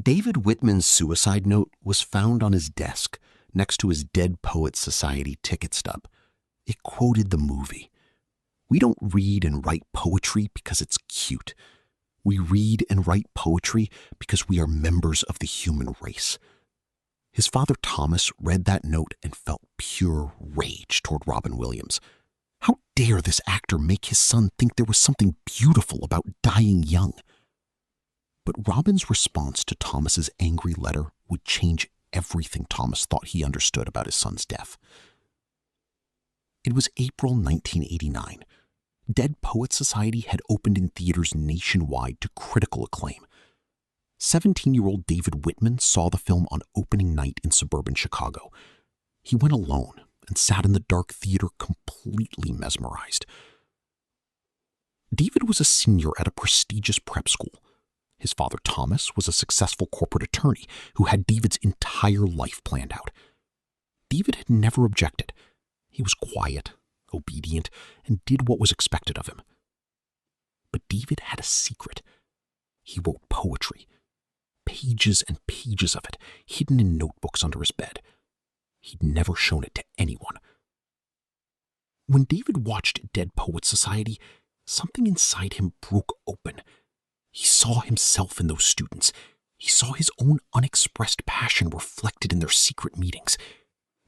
David Whitman's suicide note was found on his desk next to his Dead Poets Society ticket stub. It quoted the movie. We don't read and write poetry because it's cute. We read and write poetry because we are members of the human race. His father Thomas read that note and felt pure rage toward Robin Williams. How dare this actor make his son think there was something beautiful about dying young? But Robin's response to Thomas's angry letter would change everything Thomas thought he understood about his son's death. It was April 1989. Dead Poets Society had opened in theaters nationwide to critical acclaim. 17-year-old David Whitman saw the film on opening night in suburban Chicago. He went alone and sat in the dark theater completely mesmerized. David was a senior at a prestigious prep school. His father, Thomas, was a successful corporate attorney who had David's entire life planned out. David had never objected. He was quiet, obedient, and did what was expected of him. But David had a secret. He wrote poetry, pages and pages of it, hidden in notebooks under his bed. He'd never shown it to anyone. When David watched Dead Poets Society, something inside him broke open. He saw himself in those students. He saw his own unexpressed passion reflected in their secret meetings.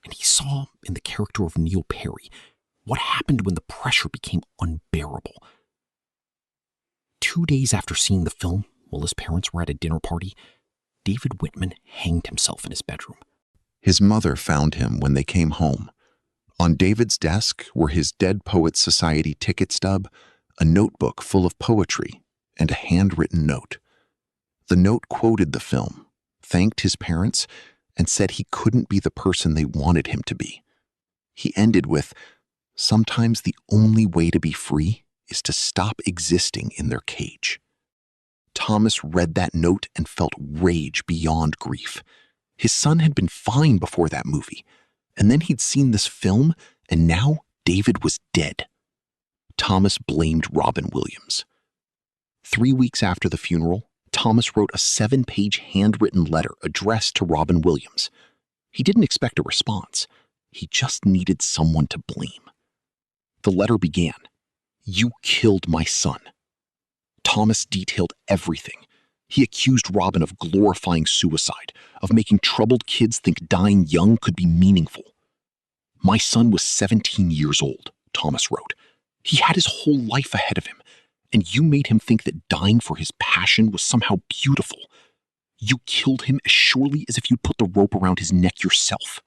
And he saw, in the character of Neil Perry, what happened when the pressure became unbearable. 2 days after seeing the film, while his parents were at a dinner party, David Whitman hanged himself in his bedroom. His mother found him when they came home. On David's desk were his Dead Poets Society ticket stub, a notebook full of poetry, and a handwritten note. The note quoted the film, thanked his parents, and said he couldn't be the person they wanted him to be. He ended with, "Sometimes the only way to be free is to stop existing in their cage." Thomas read that note and felt rage beyond grief. His son had been fine before that movie, and then he'd seen this film, and now David was dead. Thomas blamed Robin Williams. 3 weeks after the funeral, Thomas wrote a 7-page handwritten letter addressed to Robin Williams. He didn't expect a response. He just needed someone to blame. The letter began, "You killed my son." Thomas detailed everything. He accused Robin of glorifying suicide, of making troubled kids think dying young could be meaningful. "My son was 17 years old," Thomas wrote. "He had his whole life ahead of him, and you made him think that dying for his passion was somehow beautiful. You killed him as surely as if you'd put the rope around his neck yourself."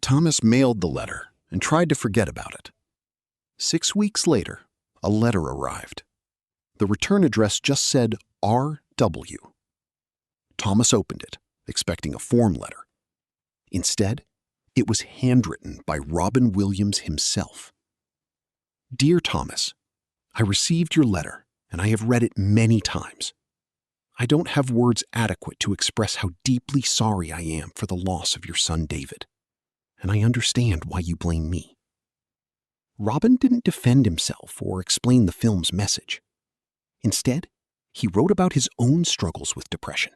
Thomas mailed the letter and tried to forget about it. 6 weeks later, a letter arrived. The return address just said R.W. Thomas opened it, expecting a form letter. Instead, it was handwritten by Robin Williams himself. "Dear Thomas, I received your letter, and I have read it many times. I don't have words adequate to express how deeply sorry I am for the loss of your son David, and I understand why you blame me." Robin didn't defend himself or explain the film's message. Instead, he wrote about his own struggles with depression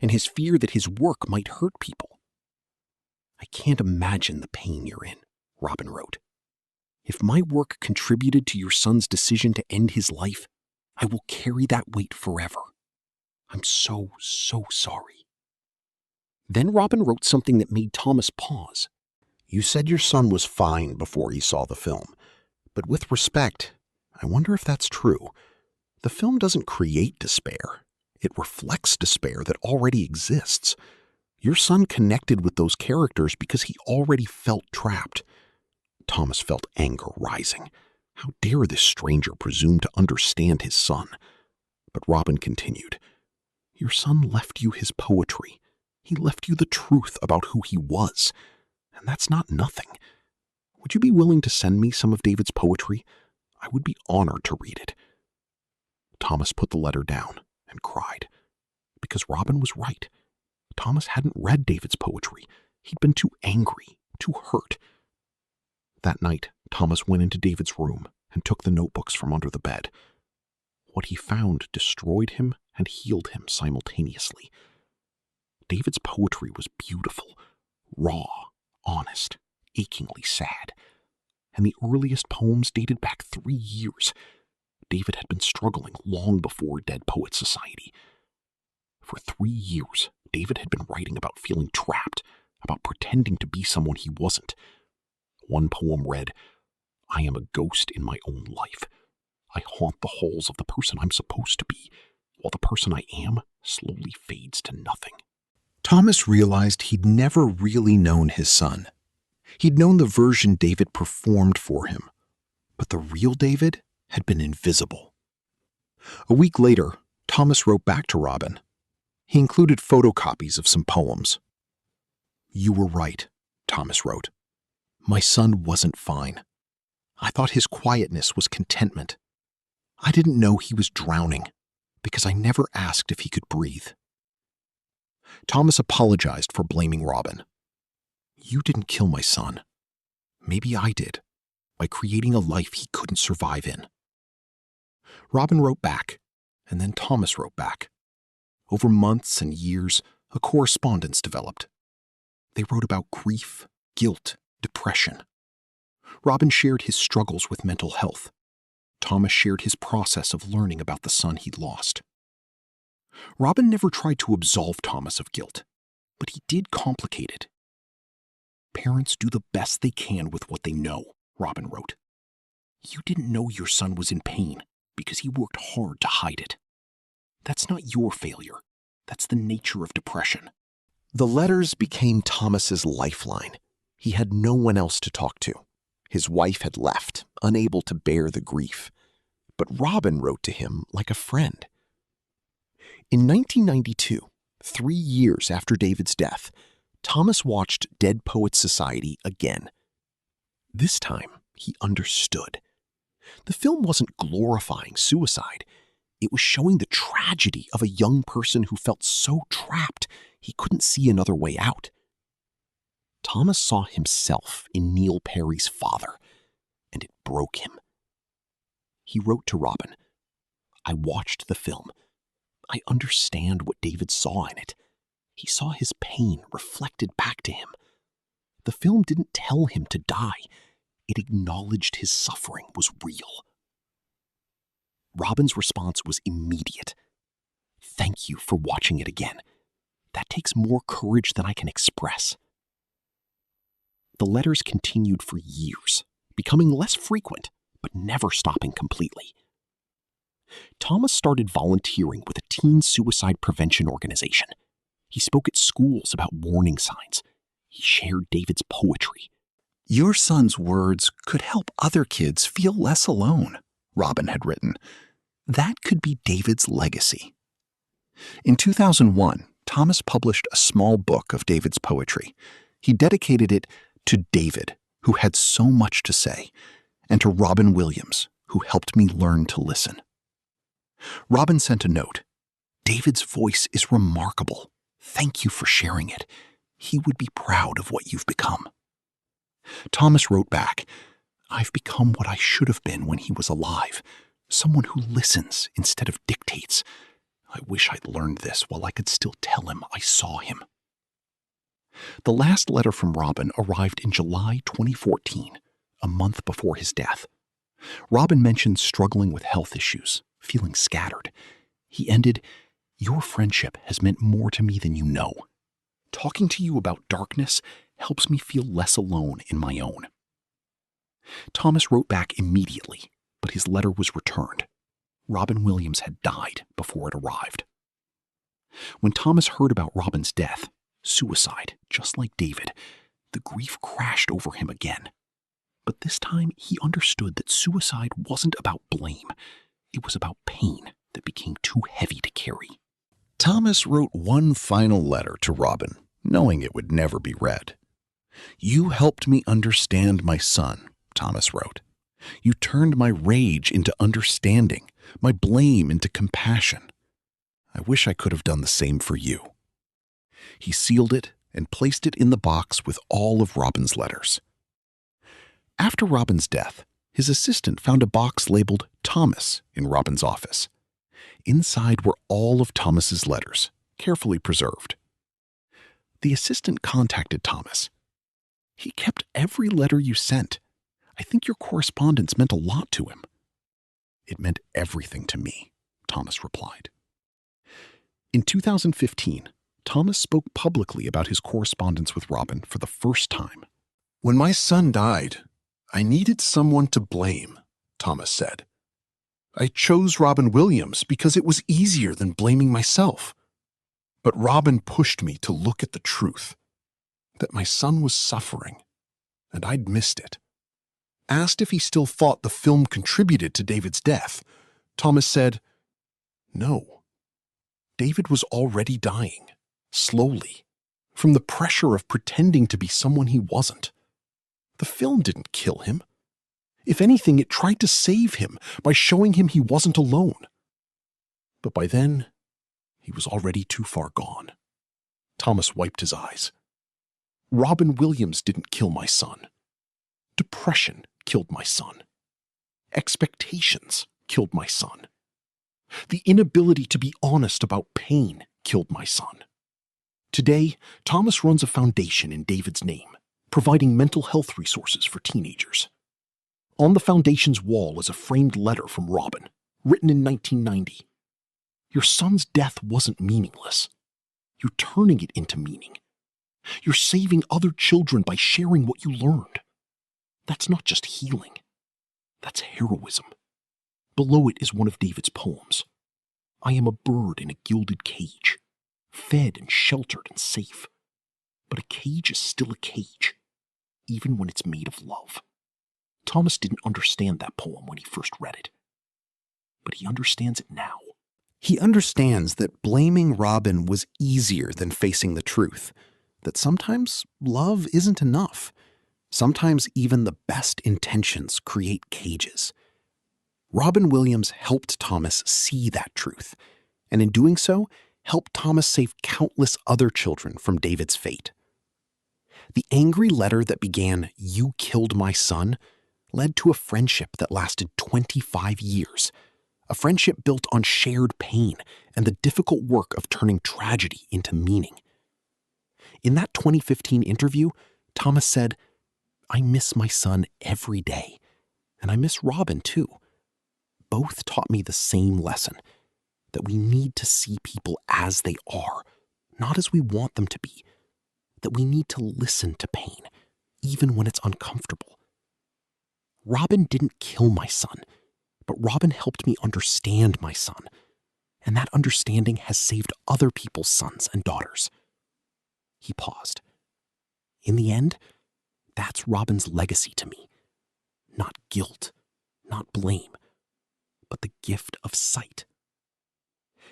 and his fear that his work might hurt people. "I can't imagine the pain you're in," Robin wrote. "If my work contributed to your son's decision to end his life, I will carry that weight forever. I'm so sorry." Then Robin wrote something that made Thomas pause. "You said your son was fine before he saw the film, but with respect, I wonder if that's true. The film doesn't create despair. It reflects despair that already exists. Your son connected with those characters because he already felt trapped." Thomas felt anger rising. How dare this stranger presume to understand his son? But Robin continued, "Your son left you his poetry. He left you the truth about who he was. And that's not nothing. Would you be willing to send me some of David's poetry? I would be honored to read it." Thomas put the letter down and cried. Because Robin was right. Thomas hadn't read David's poetry. He'd been too angry, too hurt. That night, Thomas went into David's room and took the notebooks from under the bed. What he found destroyed him and healed him simultaneously. David's poetry was beautiful, raw, honest, achingly sad. And the earliest poems dated back 3 years. David had been struggling long before Dead Poets Society. For 3 years, David had been writing about feeling trapped, about pretending to be someone he wasn't. One poem read, "I am a ghost in my own life. I haunt the halls of the person I'm supposed to be, while the person I am slowly fades to nothing." Thomas realized he'd never really known his son. He'd known the version David performed for him, but the real David had been invisible. A week later, Thomas wrote back to Robin. He included photocopies of some poems. "You were right," Thomas wrote. "My son wasn't fine. I thought his quietness was contentment. I didn't know he was drowning because I never asked if he could breathe." Thomas apologized for blaming Robin. "You didn't kill my son. Maybe I did, by creating a life he couldn't survive in." Robin wrote back, and then Thomas wrote back. Over months and years, a correspondence developed. They wrote about grief, guilt, depression. Robin shared his struggles with mental health. Thomas shared his process of learning about the son he'd lost. Robin never tried to absolve Thomas of guilt, but he did complicate it. "Parents do the best they can with what they know," Robin wrote. "You didn't know your son was in pain because he worked hard to hide it. That's not your failure. That's the nature of depression." The letters became Thomas's lifeline. He had no one else to talk to. His wife had left, unable to bear the grief. But Robin wrote to him like a friend. In 1992, 3 years after David's death, Thomas watched Dead Poets Society again. This time, he understood. The film wasn't glorifying suicide. It was showing the tragedy of a young person who felt so trapped he couldn't see another way out. Thomas saw himself in Neil Perry's father, and it broke him. He wrote to Robin, "I watched the film. I understand what David saw in it. He saw his pain reflected back to him. The film didn't tell him to die. It acknowledged his suffering was real." Robin's response was immediate. "Thank you for watching it again. That takes more courage than I can express." The letters continued for years, becoming less frequent, but never stopping completely. Thomas started volunteering with a teen suicide prevention organization. He spoke at schools about warning signs. He shared David's poetry. "Your son's words could help other kids feel less alone," Robin had written. That could be David's legacy. In 2001, Thomas published a small book of David's poetry. He dedicated it to David, who had so much to say, and to Robin Williams, who helped me learn to listen. Robin sent a note. "David's voice is remarkable. Thank you for sharing it. He would be proud of what you've become." Thomas wrote back, "I've become what I should have been when he was alive, someone who listens instead of dictates. I wish I'd learned this while I could still tell him I saw him." The last letter from Robin arrived in July 2014, a month before his death. Robin mentioned struggling with health issues, feeling scattered. He ended, "Your friendship has meant more to me than you know. Talking to you about darkness helps me feel less alone in my own." Thomas wrote back immediately, but his letter was returned. Robin Williams had died before it arrived. When Thomas heard about Robin's death, suicide, just like David, the grief crashed over him again. But this time he understood that suicide wasn't about blame. It was about pain that became too heavy to carry. Thomas wrote one final letter to Robin, knowing it would never be read. "You helped me understand my son," Thomas wrote. "You turned my rage into understanding, my blame into compassion. I wish I could have done the same for you." He sealed it and placed it in the box with all of Robin's letters. After Robin's death, his assistant found a box labeled Thomas in Robin's office. Inside were all of Thomas's letters, carefully preserved. The assistant contacted Thomas. "He kept every letter you sent. I think your correspondence meant a lot to him." "It meant everything to me," Thomas replied. In 2015, Thomas spoke publicly about his correspondence with Robin for the first time. "When my son died, I needed someone to blame," Thomas said. "I chose Robin Williams because it was easier than blaming myself. But Robin pushed me to look at the truth, that my son was suffering, and I'd missed it." Asked if he still thought the film contributed to David's death, Thomas said, "No. David was already dying, slowly, from the pressure of pretending to be someone he wasn't. The film didn't kill him. If anything, it tried to save him by showing him he wasn't alone. But by then, he was already too far gone." Thomas wiped his eyes. "Robin Williams didn't kill my son. Depression killed my son. Expectations killed my son. The inability to be honest about pain killed my son." Today, Thomas runs a foundation in David's name, providing mental health resources for teenagers. On the foundation's wall is a framed letter from Robin, written in 1990. "Your son's death wasn't meaningless. You're turning it into meaning. You're saving other children by sharing what you learned. That's not just healing. That's heroism." Below it is one of David's poems. "I am a bird in a gilded cage, fed and sheltered and safe. But a cage is still a cage, even when it's made of love." Thomas didn't understand that poem when he first read it, but he understands it now. He understands that blaming Robin was easier than facing the truth, that sometimes love isn't enough. Sometimes even the best intentions create cages. Robin Williams helped Thomas see that truth, and in doing so, helped Thomas save countless other children from David's fate. The angry letter that began, "You killed my son," led to a friendship that lasted 25 years, a friendship built on shared pain and the difficult work of turning tragedy into meaning. In that 2015 interview, Thomas said, "I miss my son every day, and I miss Robin too. Both taught me the same lesson, that we need to see people as they are, not as we want them to be, that we need to listen to pain, even when it's uncomfortable. Robin didn't kill my son, but Robin helped me understand my son, and that understanding has saved other people's sons and daughters." He paused. "In the end, that's Robin's legacy to me. Not guilt, not blame, but the gift of sight."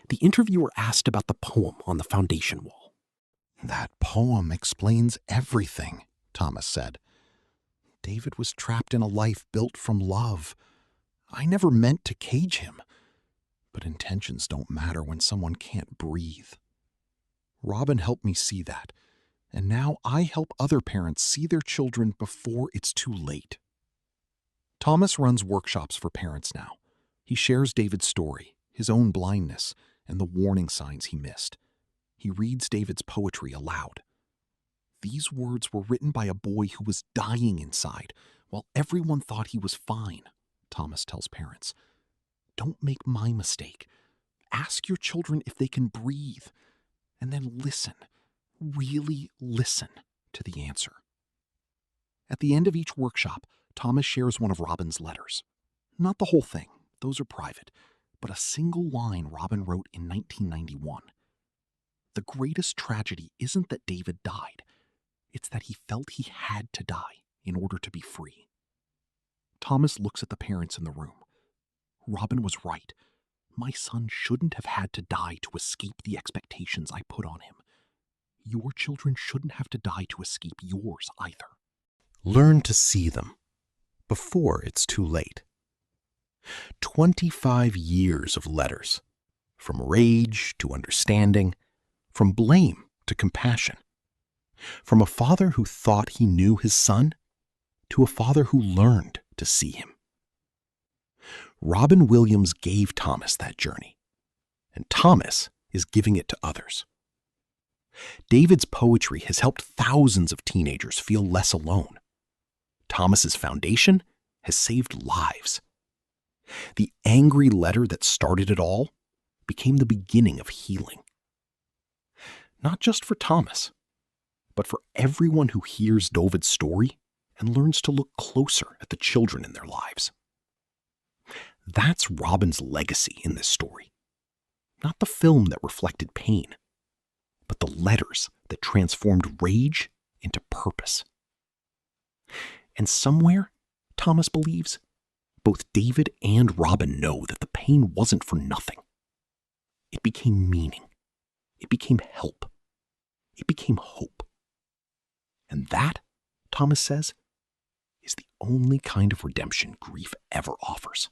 The interviewer asked about the poem on the foundation wall. "That poem explains everything," Thomas said. "David was trapped in a life built from love. I never meant to cage him, but intentions don't matter when someone can't breathe. Robin helped me see that, and now I help other parents see their children before it's too late." Thomas runs workshops for parents now. He shares David's story, his own blindness, and the warning signs he missed. He reads David's poetry aloud. "These words were written by a boy who was dying inside, while everyone thought he was fine," Thomas tells parents. "Don't make my mistake. Ask your children if they can breathe, and then listen, really listen to the answer." At the end of each workshop, Thomas shares one of Robin's letters. Not the whole thing, those are private, but a single line Robin wrote in 1991. "The greatest tragedy isn't that David died. It's that he felt he had to die in order to be free." Thomas looks at the parents in the room. Robin was right. My son shouldn't have had to die to escape the expectations I put on him. Your children shouldn't have to die to escape yours either. Learn to see them before it's too late. 25 years of letters, from rage to understanding, from blame to compassion. From a father who thought he knew his son to a father who learned to see him. Robin Williams gave Thomas that journey, and Thomas is giving it to others. David's poetry has helped thousands of teenagers feel less alone. Thomas's foundation has saved lives. The angry letter that started it all became the beginning of healing. Not just for Thomas, but for everyone who hears David's story and learns to look closer at the children in their lives. That's Robin's legacy in this story. Not the film that reflected pain, but the letters that transformed rage into purpose. And somewhere, Thomas believes, both David and Robin know that the pain wasn't for nothing. It became meaning. It became help. It became hope. And that, Thomas says, is the only kind of redemption grief ever offers.